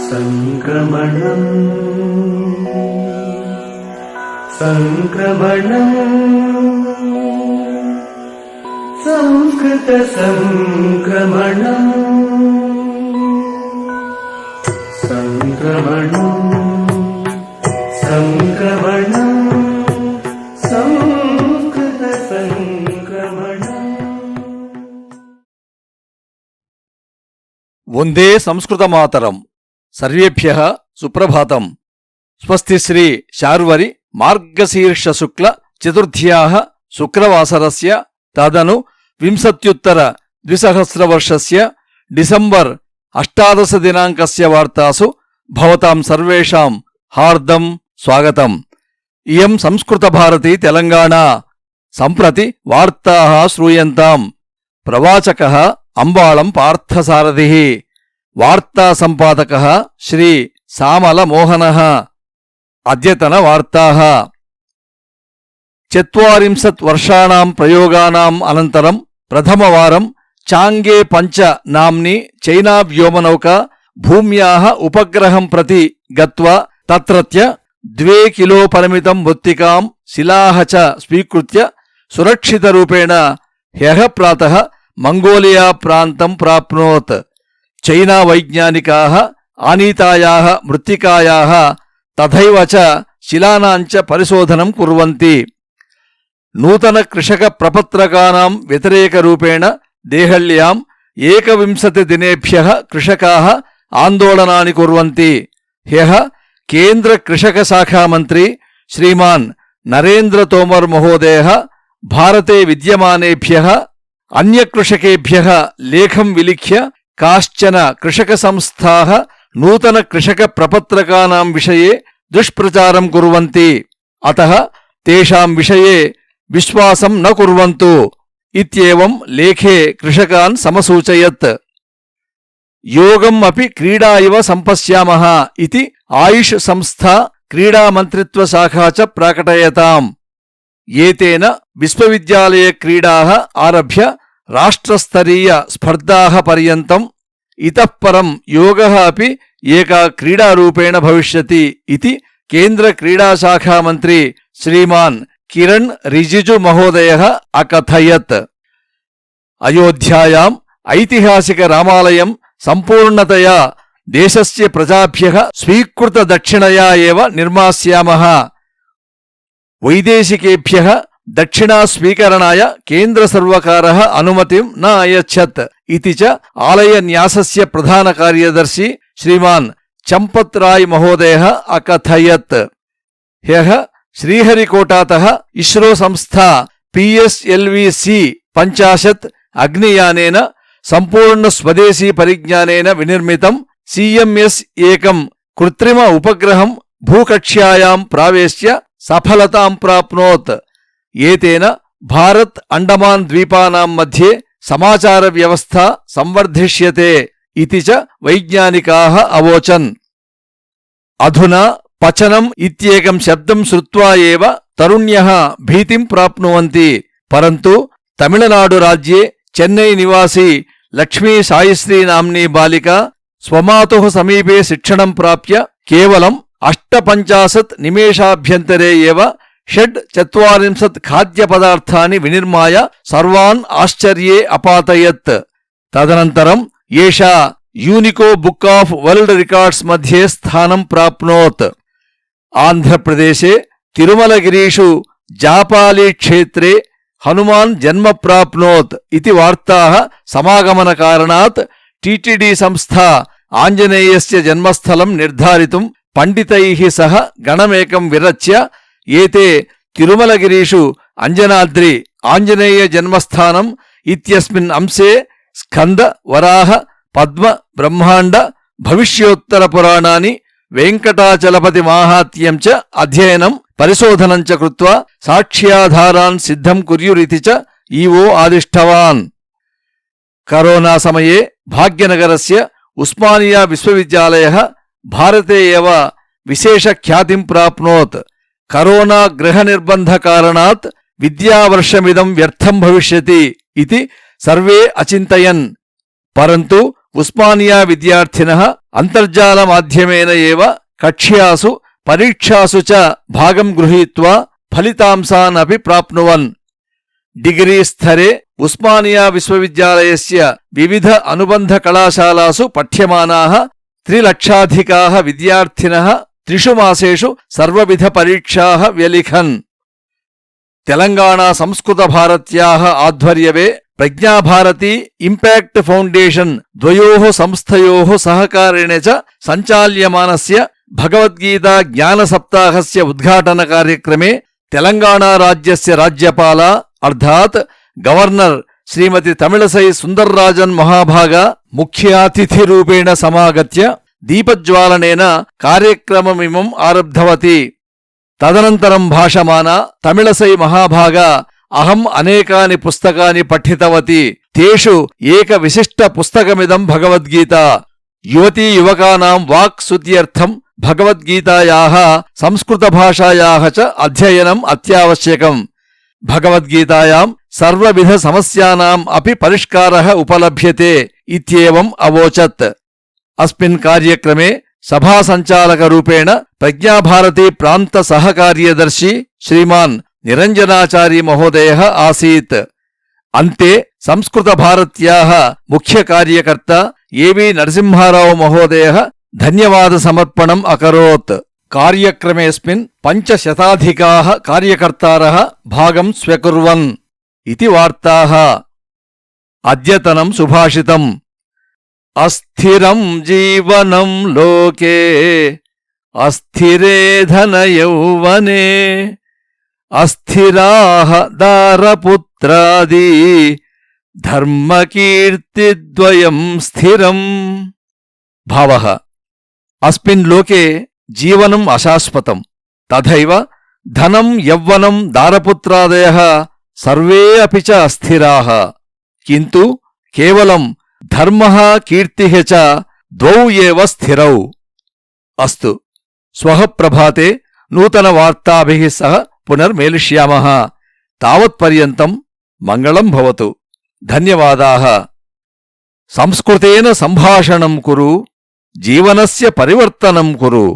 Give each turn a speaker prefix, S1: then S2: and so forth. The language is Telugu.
S1: సంక్రమణం సంక్రమణం సంస్కృత సంక్రమణం సంక్రమణం సంక్రమణం సంస్కృత సంక్రమణం.
S2: వందే సంస్కృతమాతరం. సర్వేభ్యః సుప్రభాతం. స్వస్తి శ్రీ శార్వరి మార్గశీర్ష శుక్ల చతుర్థ్యాః శుక్రవాసరస్య తదను 20-20 డిసెంబర్ 18 దినాంకస్య వార్తాసు భవతాం సర్వేషాం హార్దం స్వాగతం. ఇయం సంస్కృత భారతి తెలంగాణ. సంప్రతి వార్తాః శ్రూయంతాం. ప్రవాచకః అంబాళం పార్థసారథిః. వార్తా సంపాదకః శ్రీ సామల మోహనః. అద్యతన వార్తాః. 40 వర్షాణాం ప్రయోగానాం అనంతరం ప్రథమవారం చాంగే 5 నామ్ని చైనా వ్యోమనౌకా భూమ్యాః ఉపగ్రహం ప్రతి గత్వా తత్రత్య 2 కిలో పరిమితం మృత్తికాం శిలాః చ స్వీకృత్య సురక్షితరూపేణ హ్యః ప్రాతః మంగోలియా ప్రాంతం ప్రాప్నోత్. చైనా వైజ్ఞానికాః ఆనీతాయాః మృత్తికాయాః తథైవ చ శిలానాం చ పరిశోధనం కుర్వంతి. నూతన కృషక ప్రపత్రకానాం వ్యతిరేకరూపేణ దేహళ్యాం 21 దినేభ్యః కృషకాః ఆందోళనాని కుర్వంతి. హ్యః కేంద్ర కృషక శాఖా మంత్రి శ్రీమాన్ నరేంద్ర తోమర్ మహోదయః భారతే విద్యమానేభ్యః అన్యకృషకేభ్యః లేఖం విలిఖ్య కాశ్చన కృషక సంస్థాః నూతన కృషక ప్రపత్రకానాం విషయే దుష్ప్రచారం కుర్వంతి. అతః తేషాం విషయే విశ్వాసం న కుర్వంతు ఇత్యేవం లేఖే కృషకాన్ సమసూచయత్. యోగం అపి క్రీడా ఇవ సంపశ్యామః ఇతి ఆయుష్ సంస్థా క్రీడామంత్రిత్వ శాఖా చ ప్రాకటయతాం. ఏతేన విశ్వవిద్యాలయ క్రీడాః ఆరభ్య రాష్ట్రస్తరీయ స్పర్ధాః పర్యంతం ఇతః పరం యోగః అపి ఏకా క్రీడారూపేణ భవిష్యతి ఇతి కేంద్ర క్రీడాశాఖా మంత్రి శ్రీమాన్ కిరణ్ రిజిజు మహోదయః అకథయత్. అయోధ్యాయాం ఐతిహాసిక రామాలయం సంపూర్ణతయా దేశస్య ప్రజాభ్యః స్వీకృత దక్షిణయా ఏవ నిర్మాస్యామః. వైదేశికేభ్యః దక్షిణా స్వీకరణాయ కేంద్ర సర్వకారః అనుమతిం న అయచ్చత్ ఇతి చ ఆలయ న్యాసస్య ప్రధాన కార్యదర్శి శ్రీమాన్ చంపత్ రాయ్ మహోదయః అకథయత్. హ్యః శ్రీహరికోటాతః ఇస్రో సంస్థా PSLV-C-50 అగ్నియానేన సంపూర్ణ స్వదేశీ పరిజ్ఞానేన వినిర్మితం CMS-1 కృత్రిమ ఉపగ్రహం భూకక్ష్యాయాం ప్రావేశ్య సఫలతాం ప్రాప్నోత్. ఏతేన భారత్ అండమాన్ ద్వీపానాం మధ్యే సమాచార వ్యవస్థ సంవర్ధిష్యతే ఇతి చ వైజ్ఞానికాః అవోచన్. అధునా పచనం ఇత్యేకం శబ్దం శ్రుత్వా ఏవ తరుణ్యః భీతిం ప్రాప్నువంతి. పరంతు తమిళనాడు రాజ్యే చెన్నై నివాసి లక్ష్మీ సాయిశ్రీ నామ్నీ బాలిక స్వమాతుః సమీపే శిక్షణం ప్రాప్య కేవలం 58 నిమేషాభ్యంతరే ఏవ 46 ఖాద్యపదార్థాని వినిర్మాయ సర్వాన్ ఆశ్చర్యే అపాతయత్. తదనంతరం ఏషా యూనికో బుక్ ఆఫ్ వరల్డ్ రికార్డ్స్ మధ్యే స్థానం ప్రాప్నోత్. ఆంధ్రప్రదేశే తిరుమలగిరీషు జాపాలి క్షేత్రే హనుమాన్ జన్మ ప్రాప్నోత్ ఇతి వార్తాః సమాగమనకారణాత్ టిటిడి సంస్థా ఆంజనేయస్య జన్మస్థలం నిర్ధారితుం పండితైః సహ గణమేకం విరచ్య ఏతే తిరుమలగిరీషు అంజనాద్రి ఆంజనేయ జన్మస్థానం ఇత్యస్మిన్ అంశే స్కంద వరాహ పద్మ బ్రహ్మాండ భవిష్యోత్తర పురాణాని వెంకటాచలపతి మాహాత్మ్యం చ అధ్యయనం పరిశోధనం చ కృత్వా సాక్ష్యాధారాన్ సిద్ధం కుర్యురితి చ ఈవో ఆదిష్టవాన్. కరోనా సమయే భాగ్యనగరస్య ఉస్మానియా విశ్వవిద్యాలయః భారతే ఏవ విశేష ఖ్యాతిం ప్రాప్నోత్. కరోనా గృహ నిర్బంధ కారణాత్ విద్యావర్షమిదం వ్యర్థం భవిష్యతి इति सर्वे अचिन्तयन् परन्तु उस्मानिया विद्यार्थिनः అంతర్జాలమాధ్యమేన ఏవ కక్ష్యాసు పరీక్షాసు చ భాగం గృహీత్వా ఫలితాంశానపి ప్రాప్నువన్. డిగ్రీ స్థరే ఉస్మానియా విశ్వవిద్యాలయస్య వివిధ అనుబంధ కళాశాలాసు పఠ్యమానాః 3,00,000 విద్యార్థినః 3 మాసేషు సర్వవిధ పరీక్షాః వ్యలిఖన్. తెలంగాణ సంస్కృత భారత్యాః ఆధ్వర్యవే ప్రజ్ఞాభారతి ఇంపాక్ట్ ఫౌండేషన్ ద్వయోః సంస్థయోః సహకారేణ చ సంచాల్యమానస్య భగవద్గీతా జ్ఞాన సప్తాహస్య ఉద్ఘాటన కార్యక్రమే తెలంగాణ రాజ్యస్య రాజ్యపాల అర్థాత్ గవర్నర్ శ్రీమతి తమిళసై సుందర్రాజన్ మహాభాగా ముఖ్యాతిథిరూపేణ సమాగత్య దీపజ్వాలనేన కార్యక్రమమిమం ఆరబ్ధవతి. తదనంతరం భాషమానా తమిళసై మహాభాగా అహం అనేకాని పుస్తకాని పఠితవతి. తేషు ఏక విశిష్ట పుస్తకమిదం భగవద్గీత. యువతీ యువకానాం వాక్ శుద్ధ్యర్థం భగవద్గీతాయాః సంస్కృత భాషాయాః చ అధ్యయనం అత్యావశ్యకం. భగవద్గీతాయాం సర్వవిధ సమస్యానాం అపి పరిష్కారః ఉపలభ్యతే ఇత్యేవం అవోచత్. అస్మిన్ కార్యక్రమే సభాసంచాలకరూపేణ ప్రజ్ఞాభారతి ప్రాంత సహకార్యదర్శి శ్రీమాన్ నిరంజనాచారి మహోదయః ఆసీత్. అంతే సంస్కృత భారత్యాః ముఖ్య కార్యకర్త ఏవి నరసింహారావు మహోదయః ధన్యవాద సమర్పణం అకరోత్. కార్యక్రమేస్మిన్ 500 కార్యకర్తారः భాగం స్వ్యకుర్వన్ ఇతి వార్తాః. అద్యతనం సుభాషితం. అస్థిరం జీవనం లోకే అస్థిరే ధనయౌవనే అస్థిరాః దారపుత్రాది ధర్మకీర్తిద్వయం స్థిరం. భావః అస్మిన్ లోకే జీవనం అశాశ్వతం తథైవ ధనం యవ్వనం దారపుత్రాదయః సర్వే అపి చ అస్థిరాః కింటు కేవలం ధర్మః కీర్తిః చ ద్వౌ ఏవ స్థిరౌ. అస్తు శ్వః ప్రభాతే నూతన వార్తాభిః సహ పునర్మేలిష్యామః. తావత్పర్యంతం మంగళం భవతు. ధన్యవాదాః. సంస్కృతేన సంభాషణం కురు జీవనస్య పరివర్తనం కురు.